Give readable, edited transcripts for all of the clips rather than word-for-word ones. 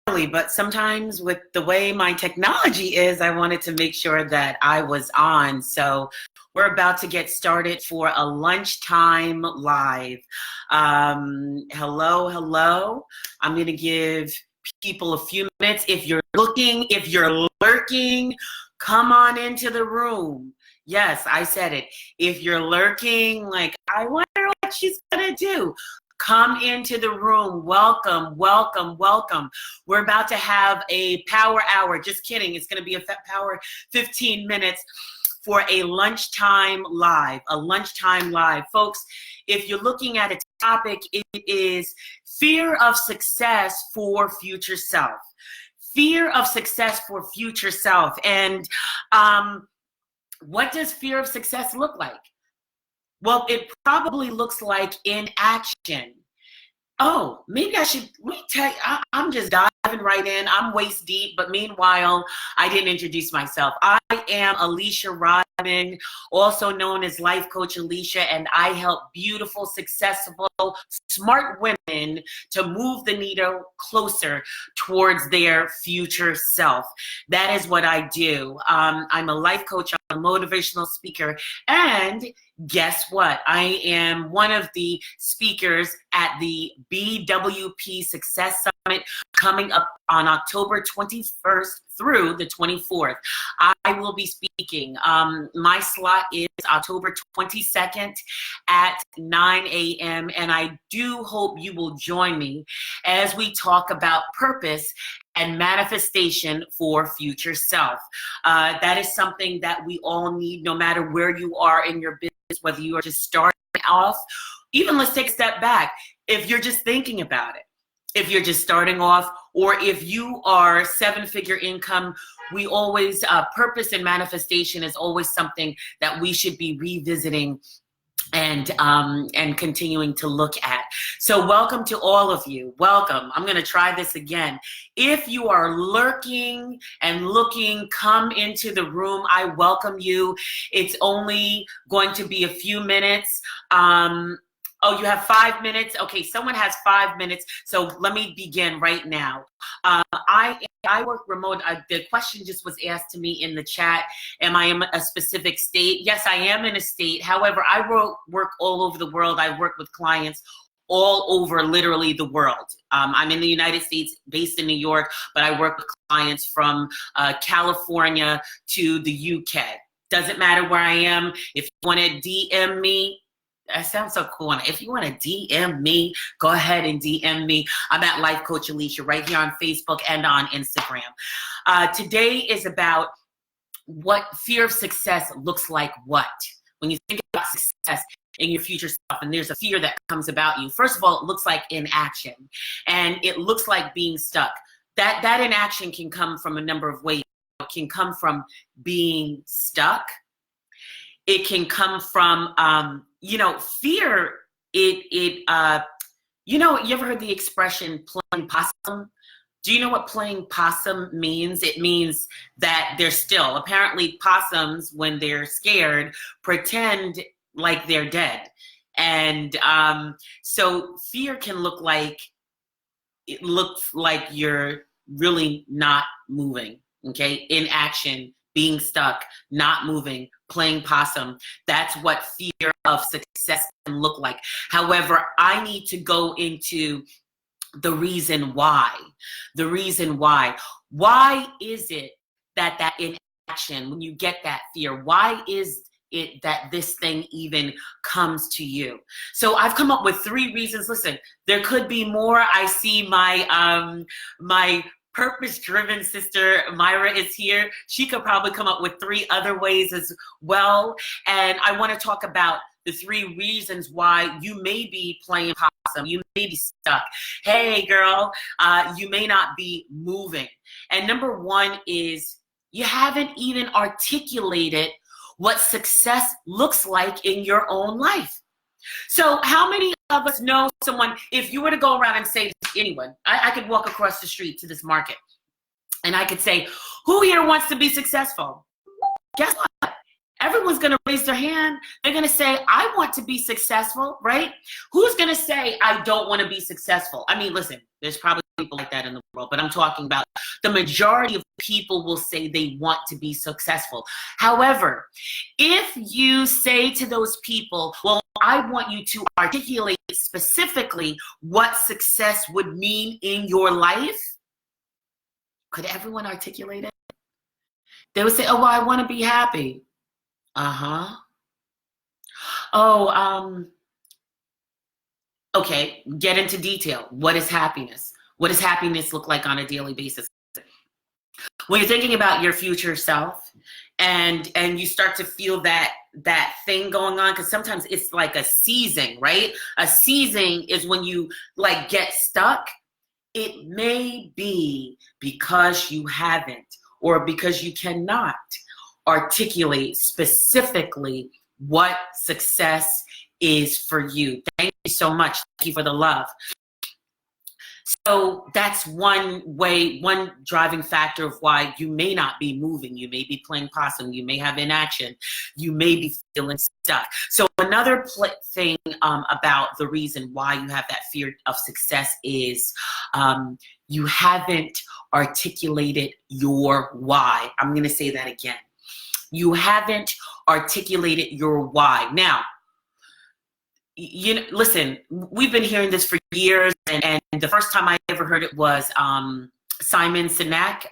early, but sometimes with the way my technology is, I wanted to make sure that I was on. So we're about to get started for a lunchtime live. Hello. I'm going to give people a few minutes. If you're lurking, come on into the room. Yes, I said it. If you're lurking, like, I wonder what she's going to do. Come into the room. Welcome. We're about to have a power hour. Just kidding. It's going to be a power 15 minutes for a lunchtime live. Folks, if you're looking at a topic, it is fear of success for future self. Fear of success for future self. And what does fear of success look like? Well, it probably looks like inaction. Oh, maybe let me tell you, I'm just diving right in. I'm waist deep, but meanwhile, I didn't introduce myself. I am Alicia Rodman, also known as Life Coach Alicia, and I help beautiful, successful, smart women to move the needle closer towards their future self. That is what I do. I'm a life coach, I'm a motivational speaker, and guess what? I am one of the speakers at the BWP Success Summit coming up on October 21st through the 24th. I will be speaking. My slot is October 22nd at 9 a.m. and I do hope you will join me as we talk about purpose and manifestation for future self. That is something that we all need, no matter where you are in your business, whether you are just starting off, even let's take a step back. If you're just thinking about it, if you're just starting off, or if you are 7-figure income, we always, purpose and manifestation is always something that we should be revisiting and continuing to look at. So welcome to all of you. Welcome. I'm going to try this again. If you are lurking and looking, come into the room. I welcome you. It's only going to be a few minutes. Oh, you have 5 minutes? Okay, someone has 5 minutes. So let me begin right now. I work remote. The question just was asked to me in the chat. Am I in a specific state? Yes, I am in a state. However, I work all over the world. I work with clients all over literally the world. I'm in the United States, based in New York, but I work with clients from California to the UK. Doesn't matter where I am. If you want to DM me, that sounds so cool. If you want to DM me, go ahead and DM me. I'm at Life Coach Alicia right here on Facebook and on Instagram. Today is about what fear of success looks like. What? When you think about success in your future self, and there's a fear that comes about you. First of all, it looks like inaction, and it looks like being stuck. That inaction can come from a number of ways. It can come from being stuck. It can come from, fear. You ever heard the expression playing possum? Do you know what playing possum means? It means that they're still. Apparently possums, when they're scared, pretend like they're dead. And so fear can look like, it looks like you're really not moving, okay? Inaction, being stuck, not moving, playing possum. That's what fear of success can look like. However, I need to go into the reason why. The reason why. Why is it that inaction, when you get that fear, why is it that this thing even comes to you? So I've come up with 3 reasons. Listen, there could be more. I see my my purpose-driven sister Myra is here. She could probably come up with 3 other ways as well. And I want to talk about the 3 reasons why you may be playing possum. You may be stuck. Hey, girl, you may not be moving. And number 1 is you haven't even articulated what success looks like in your own life. So how many of us know someone, if you were to go around and say to anyone, I could walk across the street to this market and I could say, who here wants to be successful? Guess what? Everyone's going to raise their hand. They're going to say, I want to be successful, right? Who's going to say, I don't want to be successful? I mean, listen, there's probably people like that in the world, but I'm talking about the majority of people will say they want to be successful. However, if you say to those people, well, I want you to articulate specifically what success would mean in your life, could everyone articulate it? They would say, oh, well, I want to be happy. Uh-huh. Oh, okay, get into detail. What is happiness? What does happiness look like on a daily basis? When you're thinking about your future self and you start to feel that thing going on, because sometimes it's like a seizing, right? A seizing is when you like get stuck. It may be because you haven't or because you cannot articulate specifically what success is for you. Thank you so much. Thank you for the love. So that's one driving factor of why you may not be moving. You may be playing possum. You may have inaction. You may be feeling stuck. So another thing about the reason why you have that fear of success is you haven't articulated your why. I'm going to say that again. You haven't articulated your why. Now, you know, listen, we've been hearing this for years, and the first time I ever heard it was Simon Sinek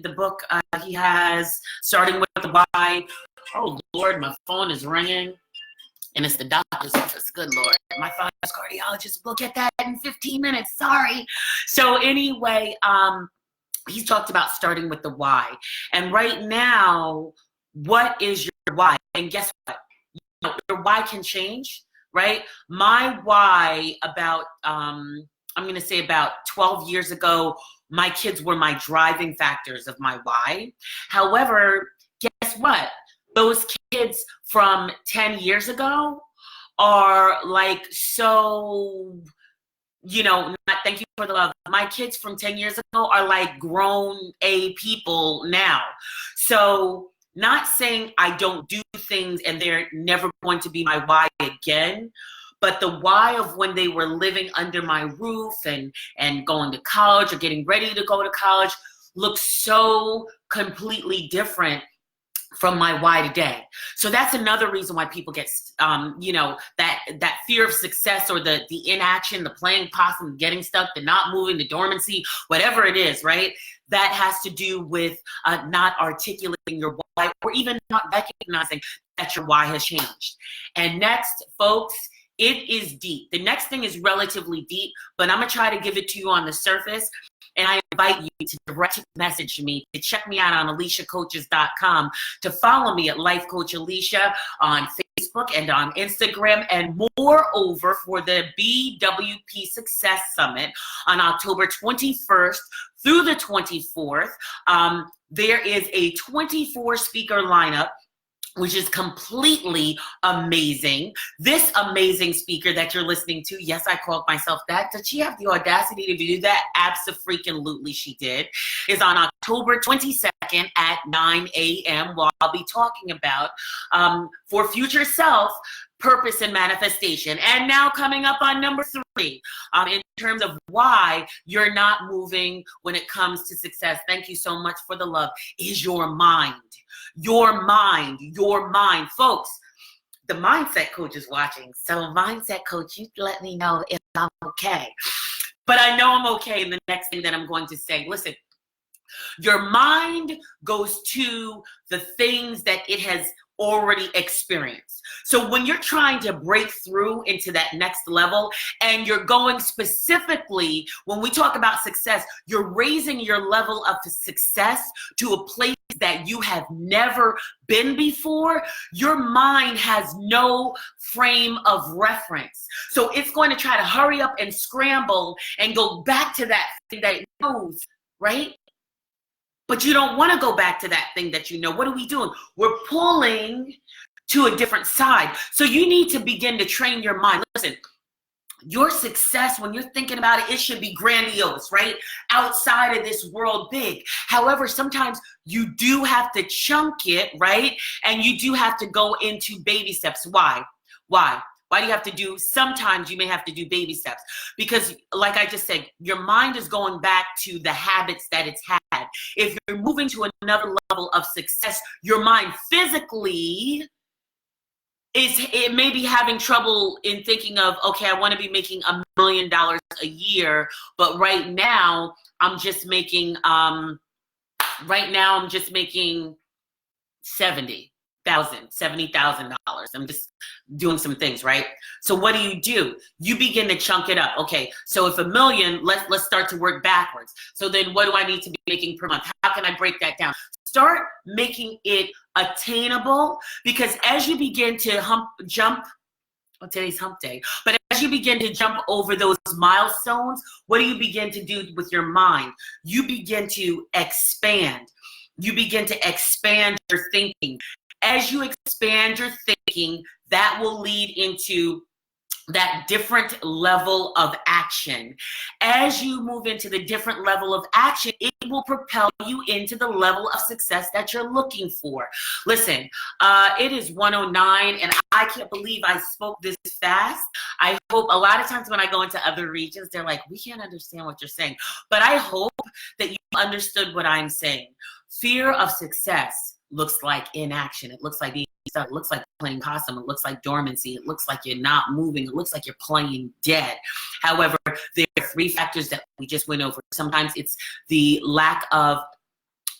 the book he has, Starting with the Why. Oh Lord, my phone is ringing, and it's the doctor's office. Good Lord, my father's cardiologist will get that in 15 minutes. Sorry. So anyway, he talked about starting with the why, and right now, what is your why? And guess what? Your why can change. Right? My why about, I'm going to say about 12 years ago, my kids were my driving factors of my why. However, guess what? Those kids from 10 years ago are like, so, you know, thank you for the love. My kids from 10 years ago are like grown people now. So, not saying I don't do things and they're never going to be my why again, but the why of when they were living under my roof and going to college or getting ready to go to college looks so completely different from my why today. So that's another reason why people get, you know, that fear of success or the inaction, the playing possum, getting stuck, the not moving, the dormancy, whatever it is, right? That has to do with not articulating your why or even not recognizing that your why has changed. And next, folks, it is deep. The next thing is relatively deep, but I'm going to try to give it to you on the surface. And I invite you to direct message me, to check me out on AliciaCoaches.com, to follow me at Life Coach Alicia on Facebook and on Instagram. And moreover, for the BWP Success Summit on October 21st through the 24th, there is a 24 speaker lineup, which is completely amazing. This amazing speaker that you're listening to, yes, I called myself that. Did she have the audacity to do that? Abso-freaking-lutely she did. Is on October 22nd at 9 a.m. where I'll be talking about for future self, purpose and manifestation. And now coming up on number 3, in terms of why you're not moving when it comes to success. Thank you so much for the love. Is your mind. Your mind. Your mind. Folks, the mindset coach is watching. So mindset coach, you let me know if I'm okay. But I know I'm okay in the next thing that I'm going to say. Listen, your mind goes to the things that it has already experienced. So when you're trying to break through into that next level and you're going specifically, when we talk about success, you're raising your level of success to a place that you have never been before, your mind has no frame of reference. So it's going to try to hurry up and scramble and go back to that thing that it knows, right? But you don't want to go back to that thing that you know. What are we doing? We're pulling to a different side. So you need to begin to train your mind. Listen, your success, when you're thinking about it, it should be grandiose, right? Outside of this world big. However, sometimes you do have to chunk it, right? And you do have to go into baby steps. Why? Why? Why do you have to do, sometimes you may have to do baby steps? Because like I just said, your mind is going back to the habits that it's had. If you're moving to another level of success, your mind physically it may be having trouble in thinking of, okay, I want to be making $1 million a year, but right now I'm just making $70,000. I'm just doing some things, right? So what do? You begin to chunk it up. Okay, so if $1 million, let's start to work backwards. So then what do I need to be making per month? How can I break that down? Start making it attainable, because as you begin to jump, well, today's hump day, but as you begin to jump over those milestones, what do you begin to do with your mind? You begin to expand. You begin to expand your thinking. As you expand your thinking, that will lead into that different level of action. As you move into the different level of action, it will propel you into the level of success that you're looking for. Listen, it is 1:09, and I can't believe I spoke this fast. I hope a lot of times when I go into other regions, they're like, we can't understand what you're saying. But I hope that you understood what I'm saying. Fear of success looks like inaction. It looks like being stuck. It looks like playing possum. It looks like dormancy. It looks like you're not moving. It looks like you're playing dead. However, there are 3 factors that we just went over. Sometimes it's the lack of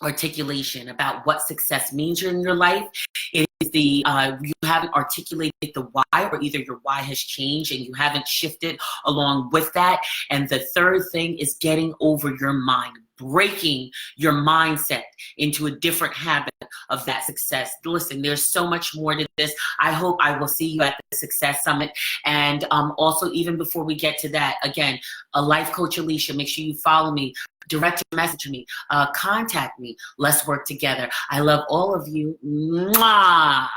articulation about what success means in your life. It is the you haven't articulated the why, or either your why has changed and you haven't shifted along with that. And the third thing is getting over your mind, breaking your mindset into a different habit of that success. Listen, there's so much more to this. I hope I will see you at the Success Summit. And also, even before we get to that, again, a life coach Alicia, make sure you follow me, direct a message to me, contact me. Let's work together. I love all of you. Mwah!